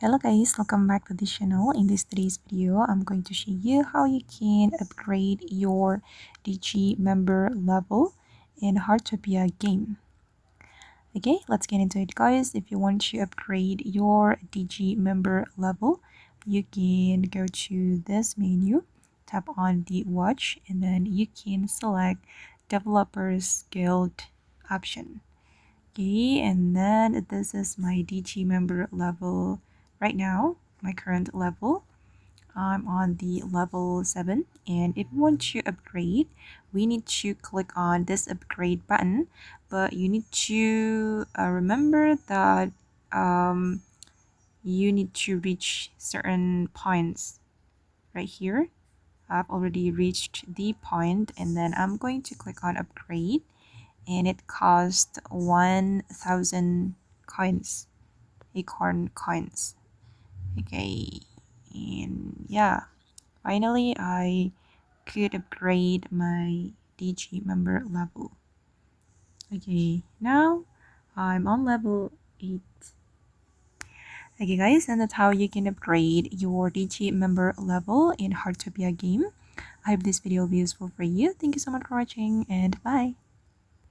Hello guys, welcome back to the channel. In today's video, I'm going to show you how you can upgrade your DG member level in Heartopia game. Okay, let's get into it guys. If you want to upgrade your DG member level, you can go to this menu, tap on the watch, and then you can select Developers Guild option. Okay, and then this is my DG member level right now, my current level. I'm on the level 7, and if you want to upgrade, we need to click on this upgrade button, but you need to remember that you need to reach certain points right here. I've already reached the point, and then I'm going to click on upgrade, and it cost 1,000 coins, Acorn Coins. Okay, and yeah, finally I could upgrade my DG member level. Okay, now I'm on level 8. Okay guys, and that's how you can upgrade your DG member level in Heartopia game. I hope this video will be useful for you. Thank you so much for watching, and bye.